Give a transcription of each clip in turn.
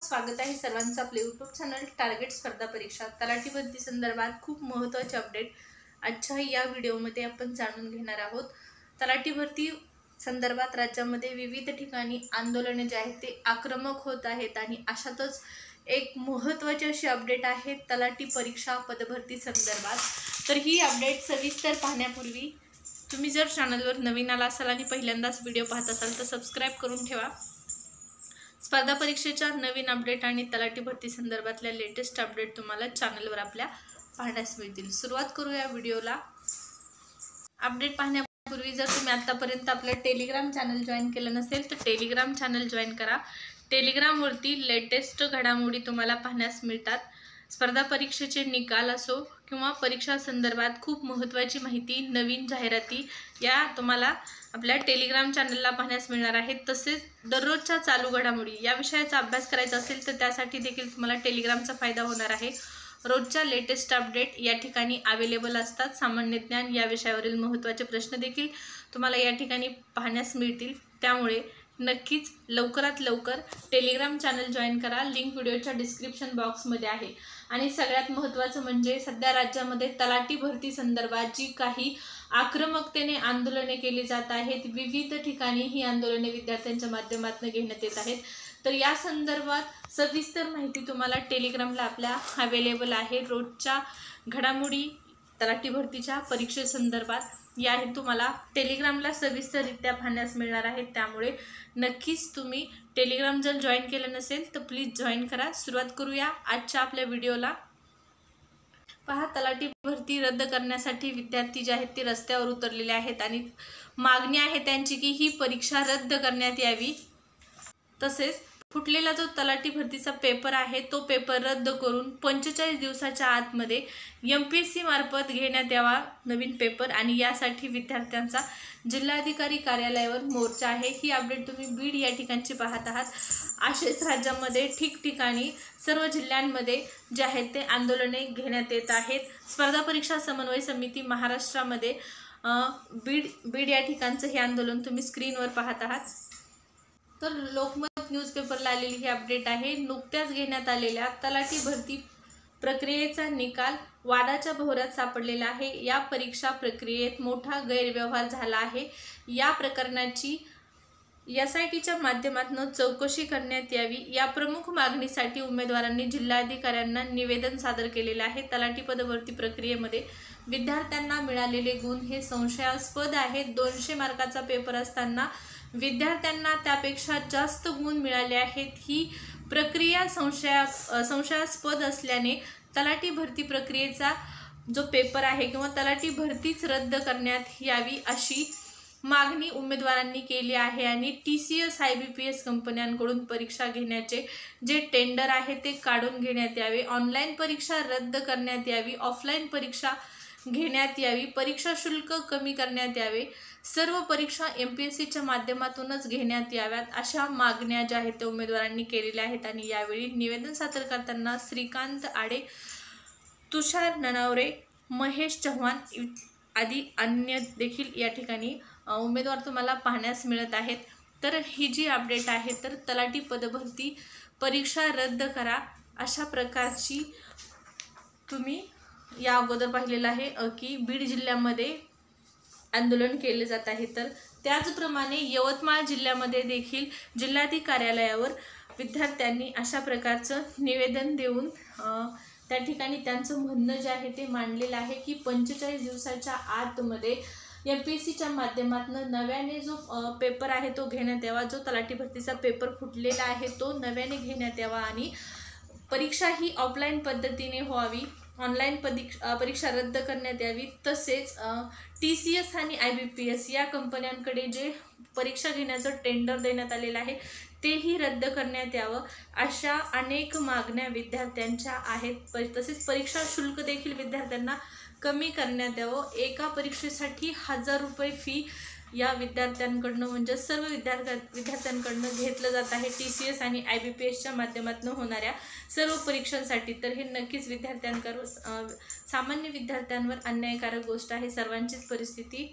स्वागत आहे सर्वांचं आपले यूट्यूब चॅनल टार्गेट स्पर्धा परीक्षा तलाठी भरती संदर्भात खूप महत्त्वाचे अपडेट आजच्या या व्हिडिओमध्ये आपण जाणून घेणार आहोत। तलाठी भरती संदर्भात राज्यामध्ये विविध ठिकाणी आंदोलने जे आहेत ते आक्रमक होत आहेत आणि अशातच एक महत्त्वाची अशी अपडेट आहे तलाठी परीक्षा पदभरती संदर्भात। तर ही अपडेट सविस्तर पाहण्यापूर्वी तुम्ही जर चॅनलवर नवीन आला असाल आणि पहिल्यांदाच व्हिडिओ पाहत असाल तर सबस्क्राइब करून ठेवा। स्पर्धा परीक्षेच्या नवीन अपडेट आणि तलाठी भरती संदर्भातल्या लेटेस्ट अपडेट तुम्हाला चॅनलवर आपल्या पाहण्यास मिळतील। सुरुवात करूया व्हिडिओला। अपडेट पाहण्यापूर्वी जर तुम्ही आतापर्यंत आपलं टेलिग्राम चॅनल जॉईन केलं नसेल तर टेलिग्राम चॅनल जॉईन करा। टेलिग्रामवरती लेटेस्ट घडामोडी तुम्हाला पाहण्यास मिळतात। स्पर्धा परीक्षेचे निकाल असो किंवा परीक्षा संदर्भात खूप महत्त्वाची माहिती, नवीन जाहिराती या तुम्हाला आपल्या टेलिग्राम चॅनलला पाहण्यास मिळणार आहेत। तसेच दररोजच्या चालू घडामोडी या विषयाचा अभ्यास करायचा असेल तर त्यासाठी देखील तुम्हाला टेलिग्रामचा फायदा होणार आहे। रोजच्या लेटेस्ट अपडेट या ठिकाणी अवेलेबल असतात। सामान्य ज्ञान या विषयावरील महत्त्वाचे प्रश्न देखील तुम्हाला या ठिकाणी पाहण्यास मिळतील। त्यामुळे नक्कीच लवकरात लवकर टेलिग्राम चॅनल जॉईन करा। लिंक व्हिडिओच्या डिस्क्रिप्शन बॉक्समध्ये आहे। आणि सगळ्यात महत्त्वाचं म्हणजे सध्या राज्यामध्ये तलाठी भरती संदर्भात जी काही आक्रमकतेने आंदोलने केली जात आहेत, विविध ठिकाणी ही आंदोलने विद्यार्थ्यांच्या माध्यमातून घेण्यात येत आहेत। तर या संदर्भात सविस्तर माहिती तुम्हाला टेलिग्रामला आपल्या अवेलेबल आहे। रोजच्या घडामोडी तलाठी भरतीच्या परीक्षेसंदर्भात या तुम्हाला टेलिग्रामला सविस्तररित्या पाहण्यास मिळणार आहेत। त्यामुळे नक्कीच तुम्ही टेलिग्राम जर जॉईन केलं नसेल तर प्लीज जॉईन करा। सुरुवात करूया आजच्या आपल्या व्हिडिओला। पहा, तलाठी भरती रद्द करण्यासाठी विद्यार्थी जे आहेत ते रस्त्यावर उतरलेले आहेत आणि मागणी आहे त्यांची की ही परीक्षा रद्द करण्यात यावी। तसेच फुटलेला जो तलाठी भरतीचा पेपर आहे तो पेपर रद्द करून 45 दिवसाच्या आतमध्ये MPSC मार्फत घेण्यात यावा नवीन पेपर आणि यासाठी विद्यार्थ्यांचा जिल्हाधिकारी कार्यालयावर मोर्चा आहे। ही अपडेट तुम्ही बीड या ठिकाणची पाहत आहात। असेच राज्यामध्ये ठिकठिकाणी सर्व जिल्ह्यांमध्ये जे आहेत ते आंदोलने घेण्यात येत आहेत। स्पर्धा परीक्षा समन्वय समिती महाराष्ट्रामध्ये बीड या ठिकाणचं हे आंदोलन तुम्ही स्क्रीनवर पाहत आहात। तर लोकमत न्यूजपेपरला आलेली ही अपडेट आहे। नुकत्याच घेण्यात आलेल्या तलाठी भरती प्रक्रियेचा निकाल वादाच्या भोवऱ्यात सापडलेला आहे। या परीक्षा प्रक्रियेत मोठा गैरव्यवहार झाला आहे। या प्रकरणाची SITच्या माध्यमातून चौकशी करण्यात यावी या प्रमुख मागणीसाठी उमेदवारांनी जिल्हाधिकाऱ्यांना निवेदन सादर केलेले आहे। तलाठी पदभरती प्रक्रियेमध्ये विद्यार्थ्यांना मिळालेले गुण हे संशयास्पद आहेत। 200 मार्काचा पेपर असताना विद्यार्थ्यांना त्यापेक्षा जास्त गुण मिळाले आहेत। ही प्रक्रिया संशयास्पद असल्याने तलाठी भरती प्रक्रियेचा जो पेपर आहे किंवा तलाठी भरतीच रद्द करण्यात यावी अशी मागणी उमेदवारांनी केली आहे। आणि TCS IBPS कंपन्यांकडून परीक्षा घेण्याचे जे टेंडर आहे ते काढून घेण्यात यावे। ऑनलाईन परीक्षा रद्द करण्यात यावी, ऑफलाईन परीक्षा घेण्यात यावी, परीक्षा शुल्क कमी करण्यात यावे, सर्व परीक्षा MPSCच्या माध्यमातूनच घेण्यात याव्यात अशा मागण्या ज्या आहेत त्या उमेदवारांनी केलेल्या आहेत। आणि यावेळी निवेदन सादर करताना श्रीकांत आडे, तुषार ननावरे, महेश चव्हाण आदी अन्य देखील या ठिकाणी उमेदवार तुम्हाला पाहण्यास मिळत आहेत। तर ही जी अपडेट आहे तर तलाठी पदभरती परीक्षा रद्द करा अशा प्रकारची तुम्ही या अगोदर पाहिलेलं आहे की बीड जिल्ह्यामध्ये आंदोलन केले जात आहे। तर त्याचप्रमाणे यवतमाळ जिल्ह्यामध्ये देखील जिल्हाधिकारी कार्यालयावर विद्यार्थ्यांनी अशा प्रकारचं निवेदन देऊन त्या ठिकाणी त्यांचं म्हणणं जे आहे ते मांडलेलं आहे की 45 दिवसाच्या आतमध्ये MPSCच्या माध्यमातून नव्याने जो पेपर आहे तो घेण्यात यावा। जो तलाठी भरतीचा पेपर फुटलेला आहे तो नव्याने घेण्यात यावा आणि परीक्षा ही ऑफलाईन पद्धतीने व्हावी, ऑनलाईन परीक्षा रद्द करण्यात यावी। तसेच TCS आणि IBPS या कंपन्यांकडे जे परीक्षा घेण्याचं टेंडर देण्यात आलेलं आहे तेही रद्द करण्यात यावं अशा अनेक मागण्या विद्यार्थ्यांच्या आहेत। तसेच परीक्षा शुल्क देखील विद्यार्थ्यांना कमी करण्यात यावं। एका परीक्षेसाठी 1000 रुपये फी या विद्यार्थ्यांकडनं म्हणजे सर्व विद्यार्थ्यांकडनं घेतलं जात आहे TCS आणि IBPSच्या माध्यमातून होणाऱ्या सर्व परीक्षांसाठी। तर हे नक्कीच सामान्य विद्यार्थ्यांवर अन्यायकारक गोष्ट आहे। सर्वांचीच परिस्थिती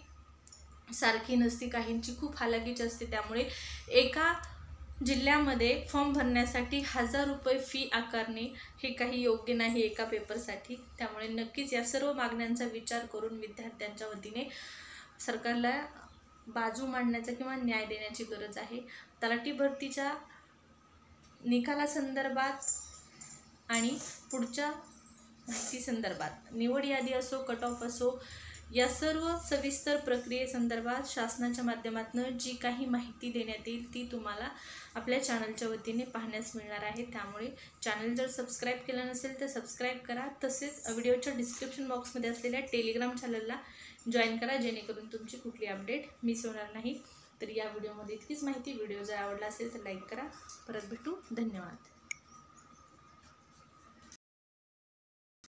सारखी नसते, काहींची खूप हालाकीची असते। त्यामुळे एका जिल्ह्यामध्ये फॉर्म भरण्यासाठी 1000 रुपये फी आकारणे हे काही योग्य नाही एका पेपरसाठी। त्यामुळे नक्कीच या सर्व मागण्यांचा विचार करून विद्यार्थ्यांच्या वतीने सरकारला बाजू मांडण्याचा किंवा न्याय देण्याची गरज आहे। तलाठी भरतीच्या निकालासंदर्भात आणि पुढच्या माहिती संदर्भात निवड यादी असो, कट ऑफ असो, या सर्व सविस्तर प्रक्रियेसंदर्भात शासनाच्या माध्यमातून जी काही माहिती देण्यात येईल ती तुम्हाला आपल्या चॅनलच्या वतीने पाहण्यास मिळणार आहे। त्यामुळे चॅनल जर सबस्क्राईब केलं नसेल तर सबस्क्राईब करा। तसेच व्हिडिओच्या डिस्क्रिप्शन बॉक्समध्ये असलेल्या टेलिग्राम चॅनलला जॉईन करा, जेणेकरून तुमची कुठली अपडेट मिस होणार नाही। तर या व्हिडिओमध्ये इतकीच माहिती। व्हिडिओ जर आवडला असेल तर लाईक करा। परत भेटू, धन्यवाद।